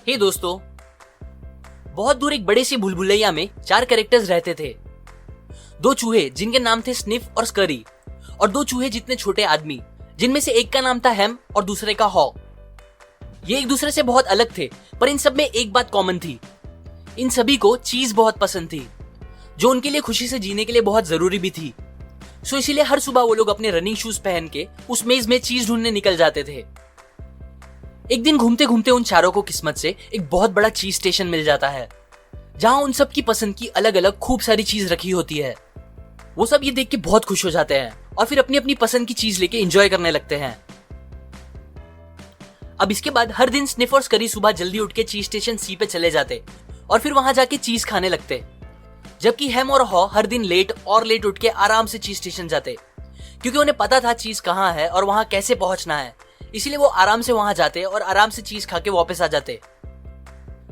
हे दोस्तों, बहुत दूर एक बड़े सी भूलभुलैया में 4 कैरेक्टर्स रहते थे। 2 चूहे जिनके नाम थे स्निफ और स्करी, और 2 चूहे जितने छोटे आदमी जिनमें से एक का नाम था हैम और दूसरे का हॉ। ये एक दूसरे से बहुत अलग थे, पर इन सब में एक बात कॉमन थी। इन सभी को चीज बहुत पसंद थी, जो उनके लिए खुशी से जीने के लिए बहुत जरूरी भी थी। सो इसीलिए हर सुबह वो लोग अपने रनिंग शूज पहन के उस मेज में चीज ढूंढने निकल जाते थे। एक दिन घूमते घूमते उन चारों को किस्मत से एक बहुत बड़ा चीज स्टेशन मिल जाता है, जहां उन सब की पसंद की अलग अलग खूब सारी चीज रखी होती है। वो सब ये देख के बहुत खुश हो जाते हैं और फिर अपनी अपनी पसंद की चीज लेके एंजॉय करने लगते हैं। अब इसके बाद हर दिन स्निफ और स्करी सुबह जल्दी उठ के चीज स्टेशन सी पे चले जाते और फिर वहां जाके चीज खाने लगते, जबकि हैम और हॉ हर दिन लेट उठ के आराम से चीज स्टेशन जाते, क्योंकि उन्हें पता था चीज कहाँ है और वहां कैसे पहुंचना है। इसीलिए वो आराम से वहां जाते और आराम से चीज खा के वापस आ जाते।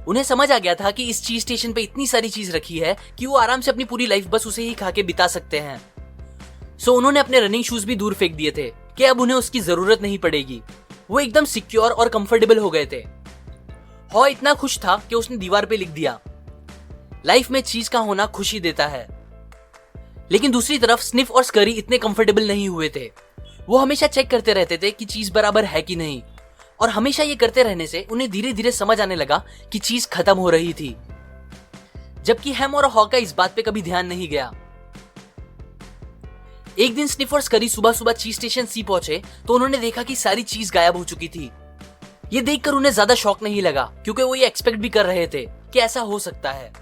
उन्हें समझ आ गया था कि इस चीज स्टेशन पे इतनी सारी चीज रखी है कि वो आराम से अपनी पूरी लाइफ बस उसे ही खा के बिता सकते हैं। सो उन्होंने अपने रनिंग शूज भी दूर फेंक दिए थे कि अब उन्हें उसकी जरूरत नहीं पड़ेगी। वो एकदम सिक्योर और कंफर्टेबल हो गए थे। हॉ इतना खुश था कि उसने दीवार पे लिख दिया, लाइफ में चीज का होना खुशी देता है। लेकिन दूसरी तरफ स्निफ और स्करी इतने कंफर्टेबल नहीं हुए थे। वो हमेशा चेक करते रहते थे कि चीज बराबर है कि नहीं, और हमेशा ये करते रहने से उन्हें धीरे धीरे समझ आने लगा कि चीज खत्म हो रही थी, जबकि हैम और हॉ का इस बात पे कभी ध्यान नहीं गया। एक दिन स्निफ और स्करी सुबह सुबह चीज स्टेशन सी पहुंचे तो उन्होंने देखा कि सारी चीज गायब हो चुकी थी। ये देखकर उन्हें ज्यादा शॉक नहीं लगा, क्योंकि वो ये एक्सपेक्ट भी कर रहे थे कि ऐसा हो सकता है।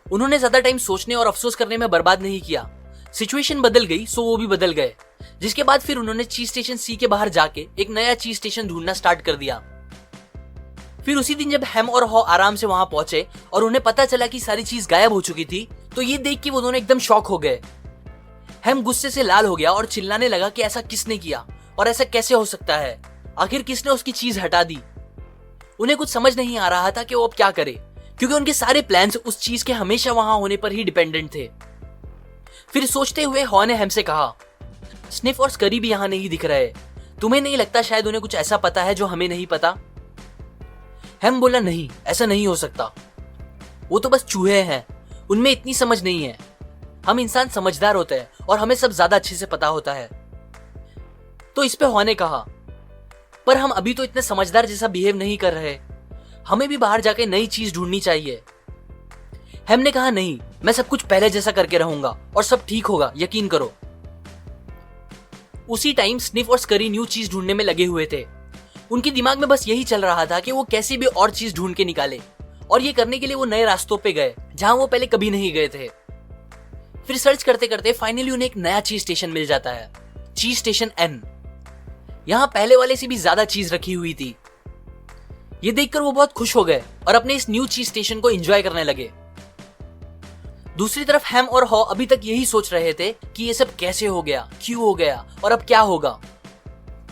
उन्होंने ज्यादा टाइम सोचने और अफसोस करने में बर्बाद नहीं किया। सिचुएशन बदल गई, सो वो भी बदल गए, जिसके बाद फिर उन्होंने चीज स्टेशन सी के बाहर जाके एक नया चीज स्टेशन ढूंढना स्टार्ट कर दिया। फिर उसी दिन जब हैम और हॉ आराम से वहां पहुंचे और उन्हें पता चला कि सारी चीज गायब हो चुकी थी, तो ये देख के वो दोनों एकदम शॉक हो गए। हैम गुस्से से लाल हो गया और चिल्लाने लगा कि ऐसा किसने किया और ऐसा कैसे हो सकता है, आखिर किसने उसकी चीज हटा दी। उन्हें कुछ समझ नहीं आ रहा था कि वो अब क्या करे, क्योंकि उनके सारे प्लान्स उस चीज के हमेशा वहां होने पर ही डिपेंडेंट थे। फिर सोचते हुए हॉ ने हैम से कहा, स्निफ और स्करी भी यहां नहीं दिख रहे, तुम्हें नहीं लगता शायद उन्हें कुछ ऐसा पता है जो हमें नहीं पता? हैम बोला, नहीं, ऐसा नहीं हो सकता। वो तो बस चूहे हैं, उनमें इतनी समझ नहीं है। हम इंसान समझदार होते हैं और हमें सब ज्यादा अच्छे से पता होता है। तो इस पे हॉ ने कहा, पर हम अभी तो इतने समझदार जैसा बिहेव नहीं कर रहे, हमें भी बाहर जाके नई चीज ढूंढनी चाहिए। हैम ने कहा, नहीं, मैं सब कुछ पहले जैसा करके रहूंगा और सब ठीक होगा, यकीन करो। उसी टाइम स्निफ और स्करी न्यू चीज ढूंढने में लगे हुए थे। उनके दिमाग में बस यही चल रहा था कि वो कैसे भी और चीज ढूंढ के निकाले, और ये करने के लिए वो नए रास्तों पे गए जहां वो पहले कभी नहीं गए थे। फिर सर्च करते करते फाइनली उन्हें एक नया चीज स्टेशन मिल जाता है, चीज स्टेशन एन। यहां पहले वाले से भी ज्यादा चीज रखी हुई थी। ये देखकर वो बहुत खुश हो गए और अपने इस न्यू चीज स्टेशन को एंजॉय करने लगे। दूसरी तरफ हैम और हॉ अभी तक यही सोच रहे थे कि ये सब कैसे हो गया, क्यों हो गया और अब क्या होगा।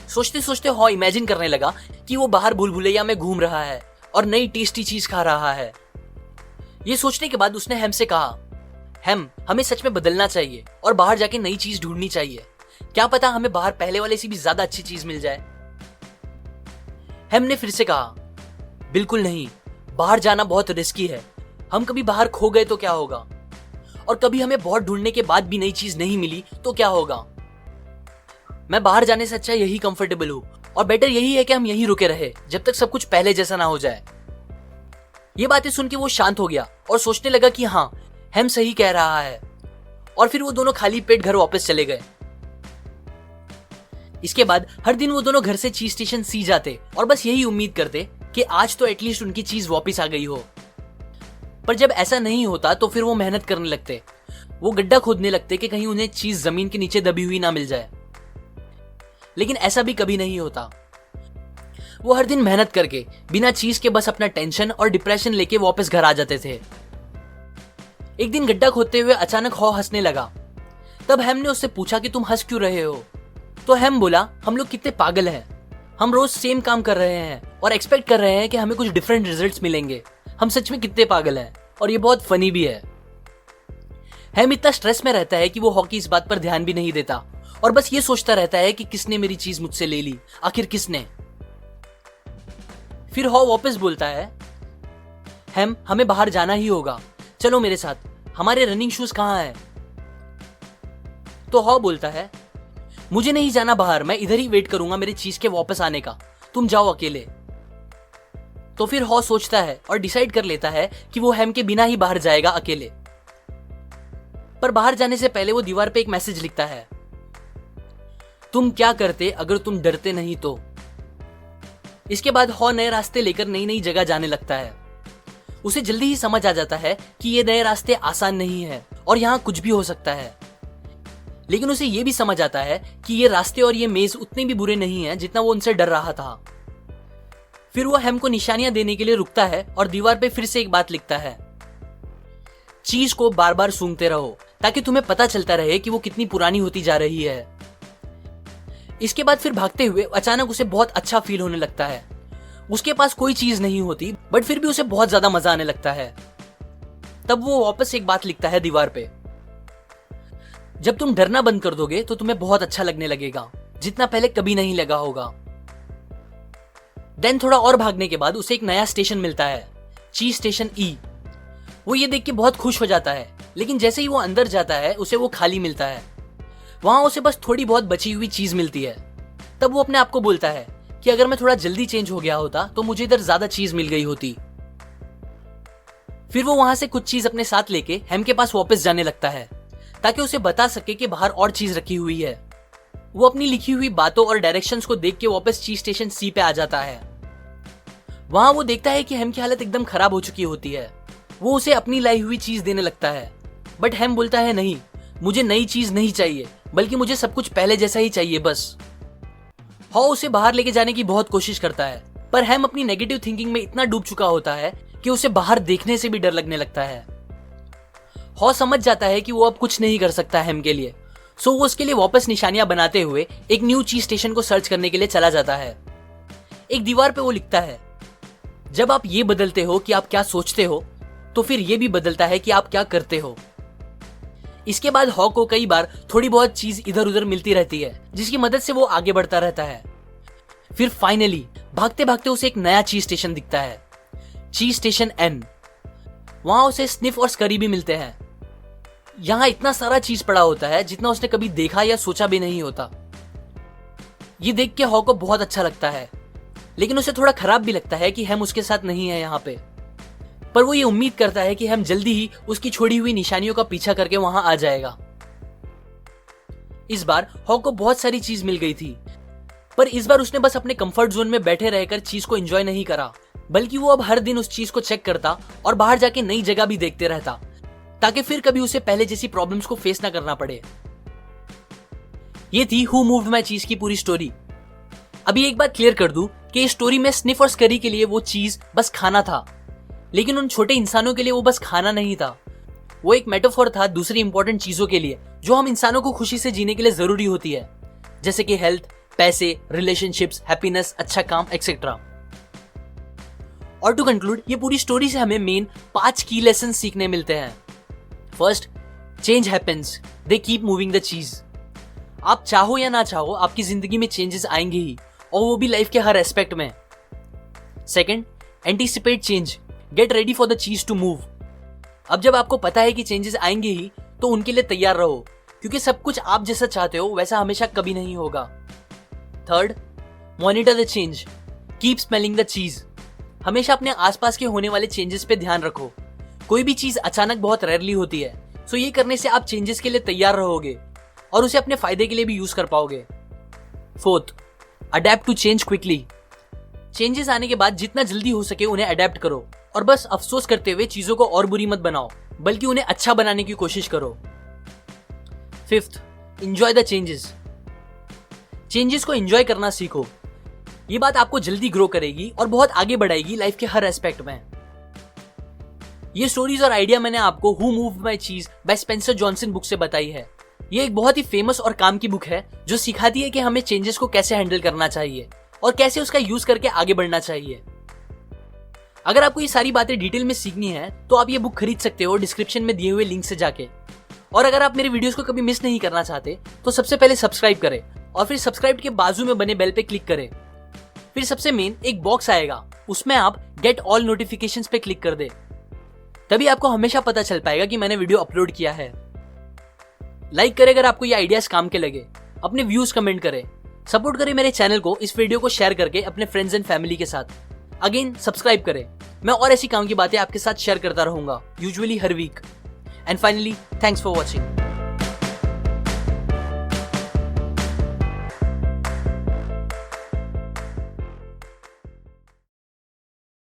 सोचते सोचते हॉ इमेजिन करने लगा कि वो बाहर भूलभुलैया में घूम रहा है और नई टेस्टी चीज खा रहा है। ये सोचने के बाद उसने हैम से कहा, हैम, हमें सच में बदलना चाहिए और बाहर जाके नई चीज ढूंढनी चाहिए। क्या पता हमें बाहर पहले वाले से भी ज्यादा अच्छी चीज मिल जाए। हैम ने फिर से कहा, बिल्कुल नहीं, बाहर जाना बहुत रिस्की है। हम कभी बाहर खो गए तो क्या होगा, और कभी हमें बहुत ढूंढने के बाद भी नई चीज नहीं मिली तो क्या होगा। मैं बाहर जाने से अच्छा यही कंफर्टेबल हूं, और बेटर यही है कि हम यहीं रुके रहे जब तक सब कुछ पहले जैसा ना हो जाए। ये बातें सुन के वो शांत हो गया और सोचने लगा कि हाँ, हैम सही कह रहा है, और फिर वो दोनों खाली पेट घर वापस चले गए। इसके बाद हर दिन वो दोनों घर से चीज स्टेशन सी जाते और बस यही उम्मीद करते कि आज तो एटलीस्ट उनकी चीज वापस आ गई हो। पर जब ऐसा नहीं होता तो फिर वो मेहनत करने लगते। वो गड्ढा खोदने लगते कि कहीं उन्हें चीज जमीन के नीचे दबी हुई ना मिल जाए, लेकिन ऐसा भी कभी नहीं होता। वो हर दिन मेहनत करके बिना चीज के बस अपना टेंशन और डिप्रेशन लेके वापस घर आ जाते थे। एक दिन गड्ढा खोदते हुए अचानक हॉ हंसने लगा। तब हैम ने उससे पूछा कि तुम हंस क्यों रहे हो? तो हैम बोला, हम लोग कितने पागल हैं, हम रोज सेम काम कर रहे हैं और एक्सपेक्ट कर रहे हैं कि हमें कुछ डिफरेंट रिजल्ट्स मिलेंगे। हम सच में कितने पागल हैं, और ये बहुत फनी भी है। हैम इतना स्ट्रेस में रहता है कि वो हॉ की इस बात पर ध्यान भी नहीं देता और बस ये सोचता रहता है कि किसने मेरी चीज मुझसे ले ली, आखिर किसने। फिर हॉ वापस बोलता है, हैम हमें बाहर जाना ही होगा, चलो मेरे साथ, हमारे रनिंग शूज कहाँ हैं? तो हॉ बोलता है, मुझे नहीं जाना बाहर, मैं इधर ही वेट करूंगा मेरे चीज के वापस आने का, तुम जाओ अकेले। तो फिर हॉ सोचता है और डिसाइड कर लेता है कि वो हैम के बिना ही बाहर जाएगा अकेले। पर बाहर जाने से पहले वो दीवार पे एक मैसेज लिखता है, तुम क्या करते अगर तुम डरते नहीं तो। इसके बाद हॉ नए रास्ते लेकर नई नई जगह जाने लगता है। उसे जल्दी ही समझ आ जाता है कि ये नए रास्ते आसान नहीं है और यहाँ कुछ भी हो सकता है। लेकिन उसे ये भी समझ आता है कि ये रास्ते और ये मेज उतने भी बुरे नहीं हैं जितना वो उनसे डर रहा था। फिर वो हैम को निशानियां देने के लिए रुकता है और दीवार पे फिर से एक बात लिखता है, चीज को बार बार सूंघते रहो ताकि तुम्हें पता चलता रहे कि वो कितनी पुरानी होती जा रही है। इसके बाद फिर भागते हुए अचानक उसे बहुत अच्छा फील होने लगता है। उसके पास कोई चीज नहीं होती बट फिर भी उसे बहुत ज्यादा मजा आने लगता है। तब वो वापस एक बात लिखता है दीवार पे, जब तुम डरना बंद कर दोगे तो तुम्हें बहुत अच्छा लगने लगेगा, जितना पहले कभी नहीं लगा होगा। देन थोड़ा और भागने के बाद उसे एक नया स्टेशन मिलता है, चीज स्टेशन ई। वो ये देख के बहुत खुश हो जाता है, लेकिन जैसे ही वो अंदर जाता है उसे वो खाली मिलता है। वहां उसे बस थोड़ी बहुत बची हुई चीज मिलती है। तब वो अपने आप को बोलता है कि अगर मैं थोड़ा जल्दी चेंज हो गया होता तो मुझे इधर ज्यादा चीज मिल गई होती। फिर वो वहां से कुछ चीज अपने साथ लेके हैम के पास वापस जाने लगता है ताकि उसे बता सके कि बाहर और चीज रखी हुई है। वो अपनी लिखी हुई बातों और डायरेक्शंस को देख के वापस चीज स्टेशन सी पे आ जाता है। वहां वो देखता है कि हैम की हालत एकदम खराब हो चुकी होती है। वो उसे अपनी लाई हुई चीज देने लगता है बट हैम बोलता है, नहीं, मुझे नई चीज नहीं चाहिए, बल्कि मुझे सब कुछ पहले जैसा ही चाहिए बस। हॉ उसे बाहर लेके जाने की बहुत कोशिश करता है पर हैम अपनी नेगेटिव थिंकिंग में इतना डूब चुका होता है कि उसे बाहर देखने से भी डर लगने लगता है। हॉ समझ जाता है कि वो अब कुछ नहीं कर सकता हैम के लिए, सो वो उसके लिए वापस निशानियां बनाते हुए एक न्यू चीज स्टेशन को सर्च करने के लिए चला जाता है। एक दीवार पे वो लिखता है, जब आप ये बदलते हो कि आप क्या सोचते हो तो फिर ये भी बदलता है कि आप क्या करते हो। इसके बाद हॉ को कई बार थोड़ी बहुत चीज इधर उधर मिलती रहती है जिसकी मदद से वो आगे बढ़ता रहता है। फिर फाइनली भागते भागते उसे एक नया चीज स्टेशन दिखता है, चीज स्टेशन एन। वहां उसे स्निफ और स्करी भी मिलते हैं। यहाँ इतना सारा चीज पड़ा होता है जितना उसने कभी देखा या सोचा भी नहीं होता। ये देख के हॉ को बहुत अच्छा लगता है, लेकिन उसे थोड़ा खराब भी लगता है कि हैम उसके साथ नहीं है यहाँ पे। पर वो ये उम्मीद करता है कि हैम जल्दी ही उसकी छोड़ी हुई निशानियों का पीछा करके वहां आ जाएगा। इस बार हॉ को बहुत सारी चीज मिल गई थी, पर इस बार उसने बस अपने कंफर्ट जोन में बैठे रहकर चीज को एंजॉय नहीं करा, बल्कि वो अब हर दिन उस चीज को चेक करता और बाहर जाके नई जगह भी देखते रहता ताकि फिर कभी उसे पहले जैसी प्रॉब्लम्स को फेस ना करना पड़े। ये थी हु मूव्ड माय चीज की पूरी स्टोरी। अभी एक बात क्लियर कर दूं कि इस स्टोरी में स्निफ और स्करी के लिए वो चीज बस खाना था, लेकिन उन छोटे इंसानों के लिए वो बस खाना नहीं था। वो एक मेटाफोर था दूसरी इंपॉर्टेंट चीजों के लिए जो हम इंसानों को खुशी से जीने के लिए जरूरी होती है, जैसे कि हेल्थ, पैसे, रिलेशनशिप्स, हैप्पीनेस, अच्छा काम, एक्सेट्रा। और टू कंक्लूड, ये पूरी स्टोरी से हमें मेन 5 की लेसन सीखने मिलते हैं। First, change happens, they keep moving the चीज। आप चाहो या ना चाहो आपकी जिंदगी में चेंजेस आएंगे ही, और वो भी लाइफ के हर एस्पेक्ट में। Second, anticipate change, get ready for the चीज टू मूव। अब जब आपको पता है कि चेंजेस आएंगे ही तो उनके लिए तैयार रहो, क्योंकि सब कुछ आप जैसा चाहते हो वैसा हमेशा कभी नहीं होगा। Third, monitor the change, keep smelling the चीज। हमेशा अपने आसपास के होने वाले चेंजेस पे ध्यान रखो। कोई भी चीज अचानक बहुत रेयरली होती है, सो ये करने से आप चेंजेस के लिए तैयार रहोगे और उसे अपने फायदे के लिए भी यूज कर पाओगे। Fourth, adapt to change quickly. Changes आने के बाद जितना जल्दी हो सके उन्हें अडेप्ट करो और बस अफसोस करते हुए चीजों को और बुरी मत बनाओ, बल्कि उन्हें अच्छा बनाने की कोशिश करो। Fifth, enjoy the changes. Changes को एंजॉय करना सीखो। ये बात आपको जल्दी ग्रो करेगी और बहुत आगे बढ़ाएगी लाइफ के हर एस्पेक्ट में। ये स्टोरीज और आइडिया मैंने आपको हु मूव्ड माय चीज बाय स्पेंसर जॉनसन बुक से बताई है। ये एक बहुत ही फेमस और काम की बुक है जो सिखाती है कि हमें चेंजेस को कैसे हैंडल करना चाहिए और कैसे उसका यूज करके आगे बढ़ना चाहिए। अगर आपको ये सारी बातें डिटेल में सीखनी है तो आप ये बुक खरीद सकते हो डिस्क्रिप्शन में दिए हुए लिंक से जाके। और अगर आप मेरे वीडियोस को कभी मिस नहीं करना चाहते तो सबसे पहले सब्सक्राइब करें और फिर सब्सक्राइब के बाजू में बने बेल पे क्लिक करें। फिर सबसे मेन एक बॉक्स आएगा उसमें आप गेट ऑल नोटिफिकेशंस पे क्लिक कर दे। तभी आपको हमेशा पता चल पाएगा कि मैंने वीडियो अपलोड किया है। लाइक करें अगर आपको ये आइडियाज काम के लगे, अपने व्यूज कमेंट करें, सपोर्ट करें मेरे चैनल को इस वीडियो को शेयर करके अपने फ्रेंड्स एंड फैमिली के साथ। अगेन सब्सक्राइब करें, मैं और ऐसी काम की बातें आपके साथ शेयर करता रहूंगा, यूजुअली हर week. And finally thanks for watching.